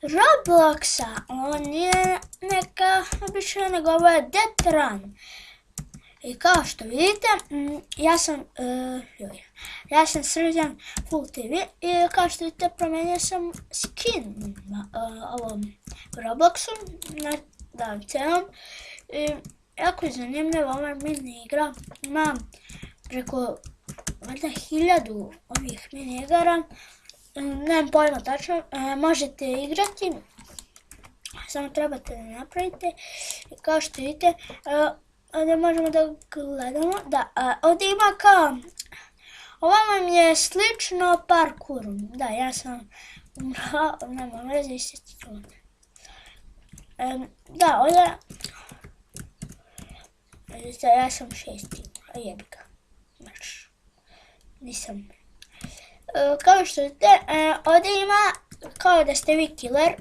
Robloxa, ovo nije neka obična, nego ovo je Death Run. I kao što vidite, ja sam Srđan Full TV i kao što vidite promijenio sam skin na ovom Robloxu, na celom. Jako je zanimljiva ova mini igra, ima preko 1000 ovih mini igara, nemam pojma tačno, možete igrati, samo trebate da napravite. I kao što vidite, ovdje možemo da gledamo, ovdje ima kao, ovo vam je slično parkouru, ja sam umrao, nema veze, isti tu. Ovdje, vidite, ja sam 6. Jebika, nisam. Kao što vidite, ovdje ima kao da ste vi killer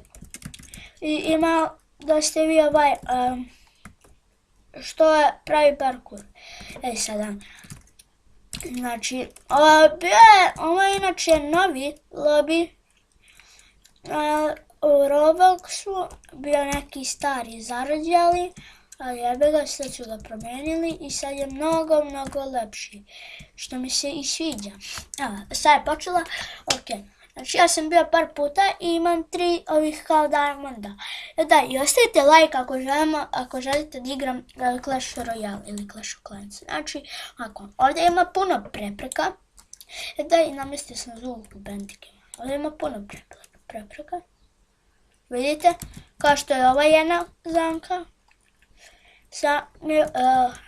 i ima da ste vi što je pravi parkour. Sada, znači, ovo je inače novi lobby u Robloxu, bio neki stari zarađali, ali jebe ga, sad su ga promijenili i sad je mnogo, mnogo lepši, što mi se i sviđa. Evo, sad je počela, ok. Znači ja sam bio par puta i imam 3 ovih kao diamonda. I ostavite like ako želite da igram Clash Royale ili Clash of Clans. Znači, ovdje ima puno prepreka. I namestio sam zvuk u bendikima. Ovdje ima puno prepreka. Vidite, kao što je ova jedna zamka.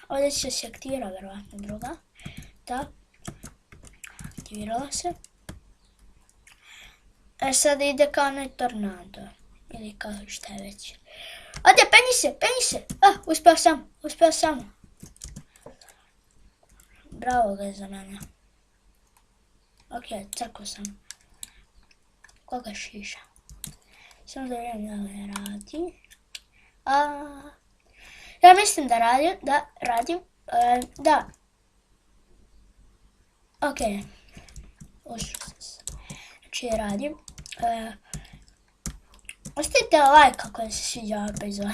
Ovdje će se aktivira verovatno druga. Aktivirala se. Sada ide kao onaj tornado. Ili kao šta je već. Ode, penji se! Uspeo sam. Bravo ga je za mene. Ok, crkao sam. Koga šiša? Samo da vidim da li radi. Ja mislim da radim. Ok. Ušao sam se. Znači radim. Ostavite like ako vam se sviđa ova epizoda.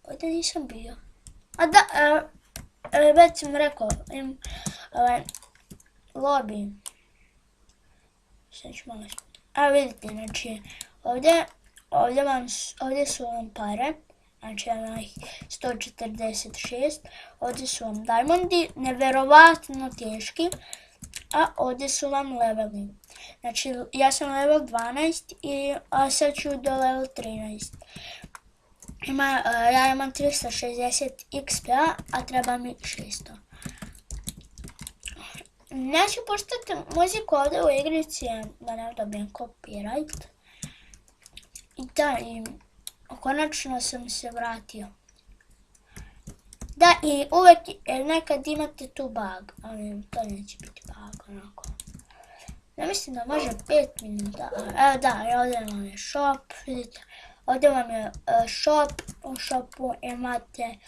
Ovdje nisam bio. Već sam rekao, imam lobby. Sad ću malo spati. Vidite, znači, ovdje su vam pare. Znači, imam ih 146. Ovdje su vam diamondi, neverovatno teški. A ovdje su vam leveli. Znači, ja sam level 12, a sad ću do level 13. Ja imam 360 XP-a, a treba mi 600. Neću puštati muziku ovdje u igrici, da ne dobijem copyright. I konačno sam se vratio. I uvek nekad imate tu bug, ali to neće biti bug, onako. Ja mislim da može 5 minuta. Ovdje vam je shop, vidite. Ovdje vam je shop, u shopu imate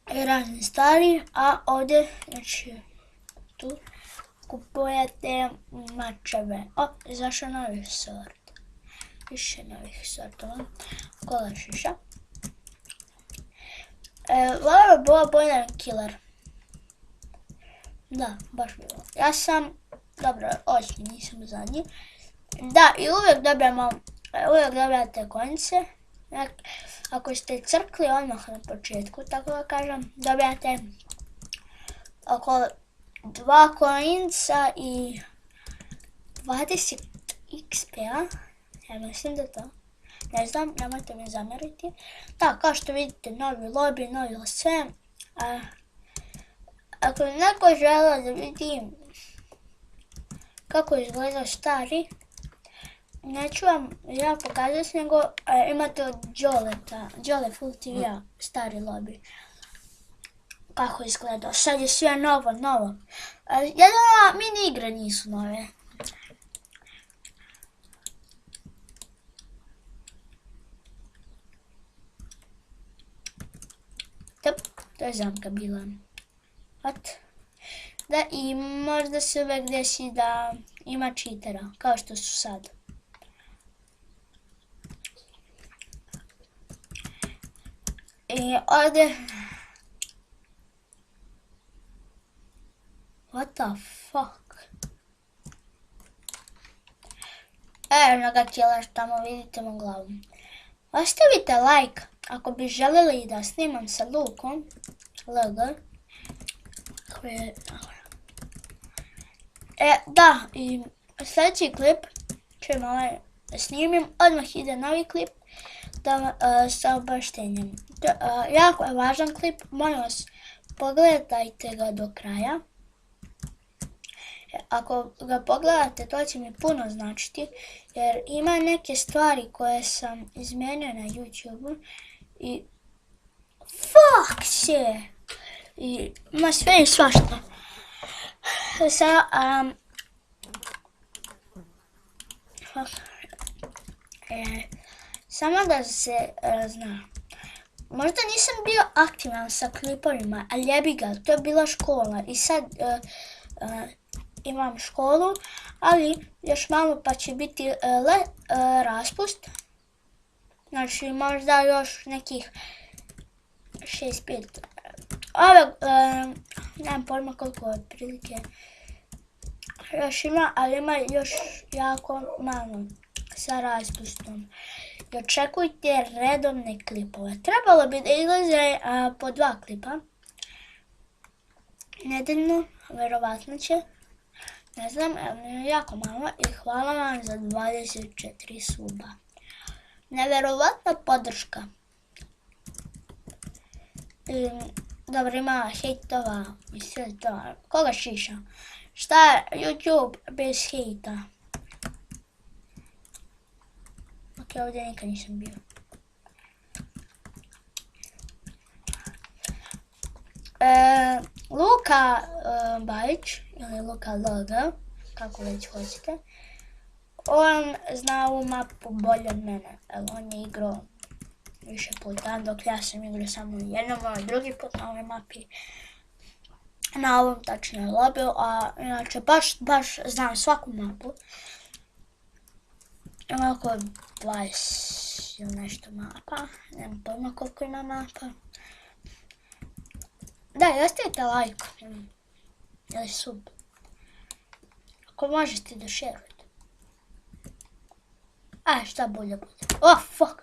razne stvari, a ovdje, znači, tu kupujete mačeve. Izašao novi sort. Više novih sortova. Kola šiša. Ovo je bila bolja killer. Baš bilo. Ja sam, dobro, 8, nisam zadnji. I uvijek dobijate konjice. Ako ste crkli odmah na početku, tako da kažem, dobijate oko 2 konjica i 20 XP-a. Ja mislim da to. Ne znam, nemojte me zamjeriti. Kao što vidite, novi lobby, novi sve. Ako neko žele da vidim kako izgleda stari, neću vam ja pokazati, nego imate od Jole Full TV-a stari lobby. Kako izgleda. Sad je sve novo. Jedno mini igre nisu nove. To je zamka bila. Da, i možda se uvek desi da ima cheatera, kao što su sad. I ovdje... What the fuck? Evo ga killer, tamo vidite mu glavu. Ostavite like ako bi željeli da snimam sa Lukom. LG. Da, i sljedeći klip ćemo snimim, odmah ide novi klip sa obaštenjem. Jako je važan klip, molim vas pogledajte ga do kraja. Ako ga pogledate, to će mi puno značiti, jer ima neke stvari koje sam izmijenio na YouTube i fuck se! I ima sve i svašta. Samo da se zna. Možda nisam bio aktivan sa klipovima, ali jebi ga, to je bila škola i sad imam školu, ali još malo pa će biti raspust. Znači možda još nekih 6-5. Nemam pojma koliko otprilike još ima, ali ima još jako malo sa raspustom. I očekujte redovne klipove. Trebalo bi da izlaze po 2 klipa nedeljno, verovatno će. Ne znam, jako malo i hvala vam za 24 suba. Neverovatna podrška. Dobro, ima hejtova i sve to. Koga šiša? Šta je YouTube bez hejta? Ok, ovdje nikad nisam bio. Luka Bajić, ili Luka LG, kako već hoćete, on zna ovu mapu bolje od mene, jer on je igrao više puta, dok ja sam igrao samo jednom, drugi put na ovoj mapi, na ovom tačnije lobiju, a inače baš znam svaku mapu. Ima oko 20 ili nešto mapa, nemam pojma koliko ima mapa. Da, i ostavite like ili sub. Ako možete da šerujete. Šta bolje bude. Oh, fuck.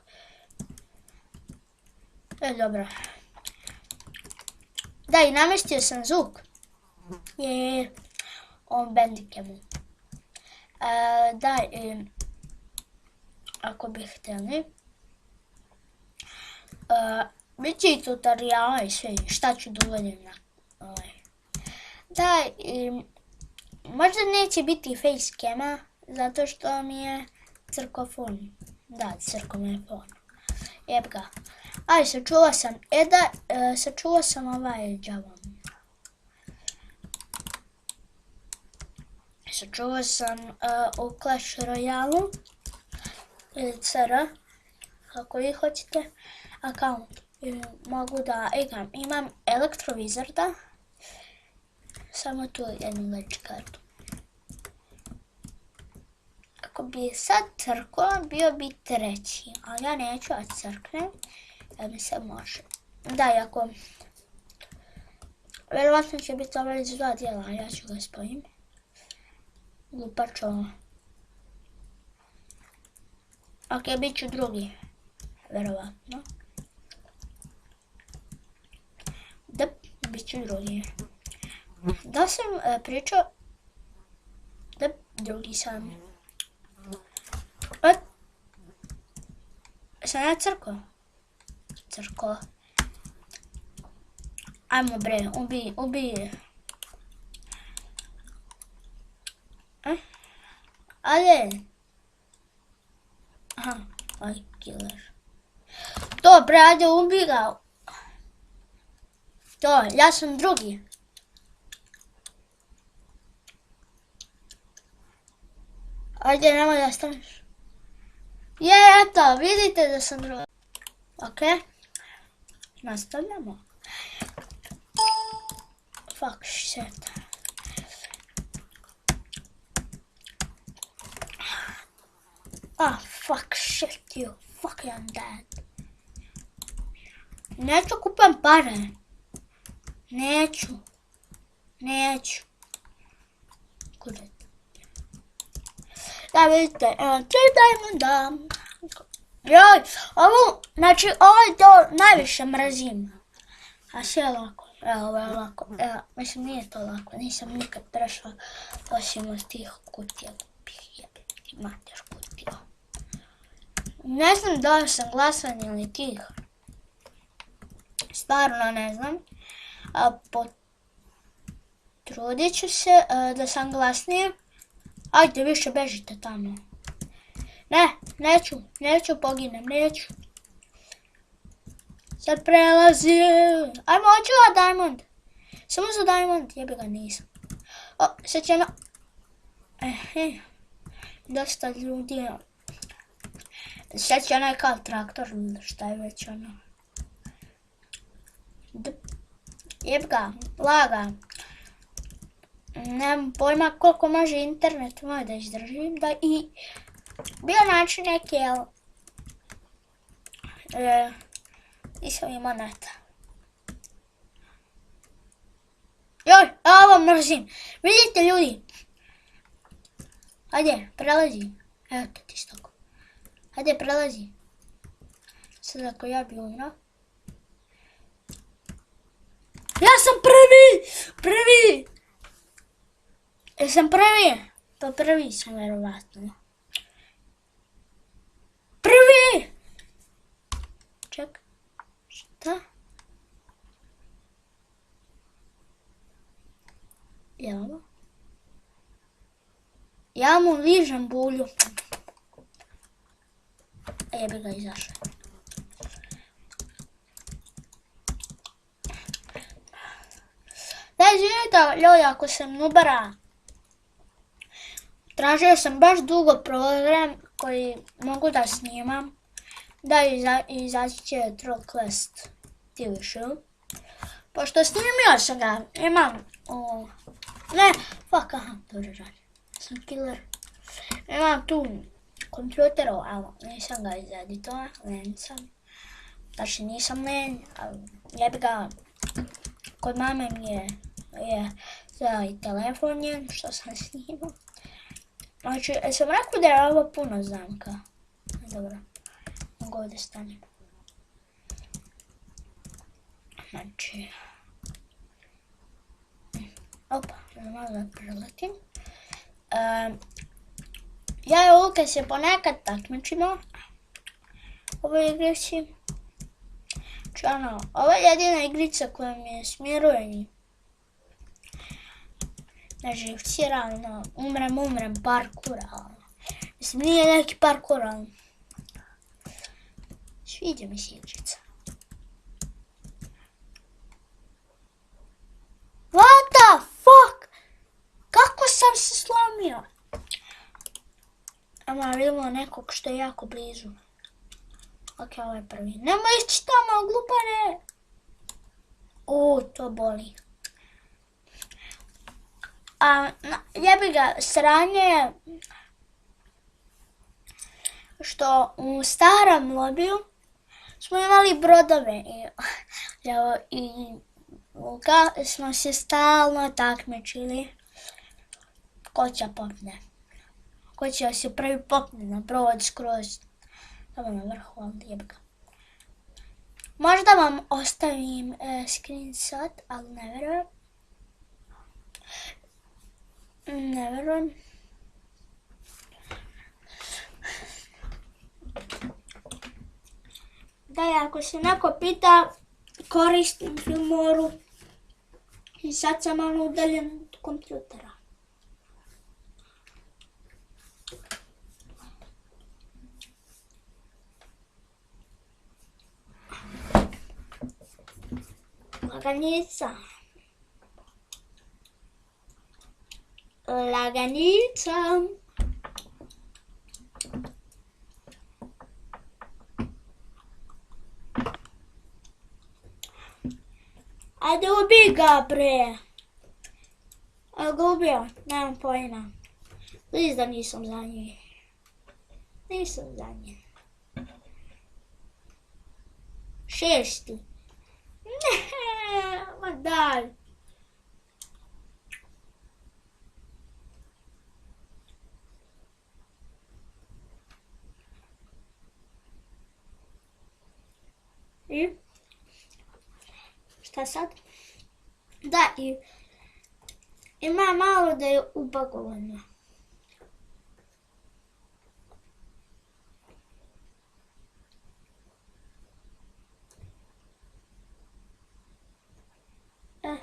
Dobro. Da, i namestio sam zvuk. On Bandicam. Da, ako bih htjeli. Bit će i tutoriala i sve, šta ću da uvodim na ovaj. Da, možda neće biti facecama, zato što mi je crko fon. Da, crko mi je fon. Jeb ga. Sačuvala sam, sačuvala sam ovaj džavom. Sačuvala sam u Clash Royale, ili CR, kako vi hoćete, account. Mogu da igram, imam Elektrovizarda, samo tu jednu leč kartu. Ako bi sad crklo, bio bi 3, ali ja neću da crknem, jer mi se može. Da, iako, verovatno će biti ovaj iz 2 dijela, a ja ću ga spojim. Glupač ovo. Ok, bit ću drugi, verovatno. Da, bit ću drugi. Da sam pričao... Da, drugi sam. Sam ja crko? Crko. Ajmo bre, ubij. Ajde. Aha, aj killer. Dobre, ajde ubij ga. To, ja sam drugi. Ajde, nemoj da staneš. Eto, vidite da sam drugi. Ok. Nastavljamo. Fuck, shit. Ah, fuck, shit, you. Fuck, I'm dead. Neću kupam pare. Neću. Kudet. Da vidite, 3 diamonda. Joj, znači ovo to najviše mrazim. A sve je lako, evo ovo je lako, mislim nije to lako, nisam nikad prešla osim od tih kutija, jebiti mater kutija. Ne znam da li sam glasan ili tih, stvarno ne znam, a potrudit ću se da sam glasniji. Ajde, više bežite tamo. Ne, neću, poginem, neću. Sad prelazim. Ajmo, hoću diamond. Samo za diamond, jebi ga nisam. O, sad će dosta ljudi. Sad će onaj kao traktor, šta je već ono. Jeb ga, laga. Nemam pojma koliko može internet moj da izdržim, da i bio način neki, jel, nisam imao neta. Joj, ovo mrzim. Vidite ljudi. Hajde, prelazi. Evo te ti stoko. Hajde, prelazi. Sad ako ja bi umrao. Ja sam prvi! Jesam prvi? Pa prvi sam verovatno. Prvi! Ček, šta? Evo. Ja mu ližem bulju. Jebi ga izašao. Da, izvinite ljudi ako sam nubara. Tražio sam baš dugo program koji mogu da snimam. Da izaći će Troll Quest TV show. Pošto snimio sam ga, imam ne, fuck, aha, dobro radi. Sam killer. Imam tu kompjuterov, ali nisam ga izeditovao, len sam. Znači nisam len, ali jebi ga, kod mame mi je za i telefon njen, što sam snimao. Znači, sam rekao da je ovo puno zamka. Dobro, mogu ovdje stanem. Znači... Opa, malo da preletim. Ja i Luka se ponekad takmičimo u ovoj igrici. Znači, ovo je jedina igrica koja mi je smiruje. Znači, včera, umrem, parkura. Mislim, nije neki parkur, ali... Sviđa mi se igrica. What the fuck? Kako sam se slomio? Ama vidimo nekog što je jako blizu. Ok, ovo je prvi. Nemoj ići tamo, glupane! To boli. Jebi ga, sranje što u starom lobiju smo imali brodove i Luka smo se stalno takmičili ko će popne. Ko će se prvi popne na brod skroz tamo na vrhu, ali jebi ga. Možda vam ostavim screenshot, ali ne verujem. Ne verujem. Da, ako se neko pita, koristim Filmoru i sad sam malo udaljen od kompjutera. Laganica. Laganica. Ajde ubij ga bre. A ga ubio, nemam pojma. Liz da nisam za njih. Nisam zadnji. 6. Ne, ma daj. I? Šta sad? Da, i ima malo da je upakovano. F.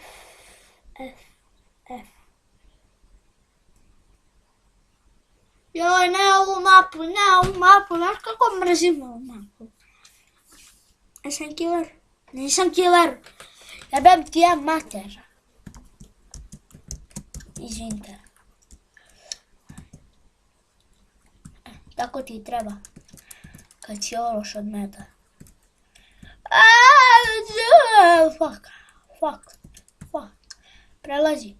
Joj, ne ovu mapu, znaš kako mrzim ovu mapu. Jesam killer? Nisam killer. Jebem ti ja mater. Izvinite. Tako ti treba. Kad si ološ od meda. Fuck. Prelazi.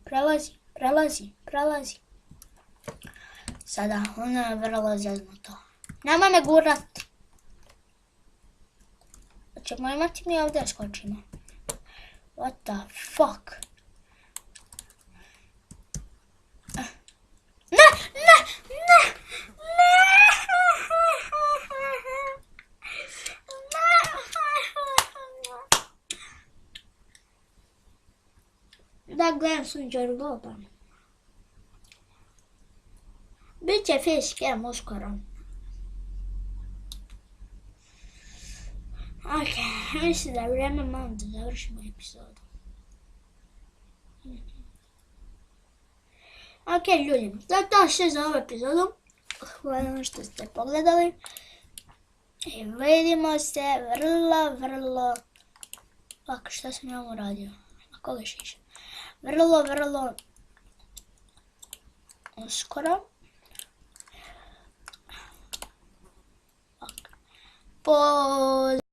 Sada, ono je vrlo zeznuto. Nema me gurat. Ćemo imati mi ovdje skočimo. What the fuck? Ne! Da gledam Sunđer Loban. Biće facecam uskoro. Ok, mislim da je vrijeme malo da završimo epizodu. Ok, ljudi, to je to sve za ovu epizodu. Hvala što ste pogledali. I vidimo se vrlo... Fuck, šta sam ja uradio? A koga šiša? Vrlo... uskoro. Fuck.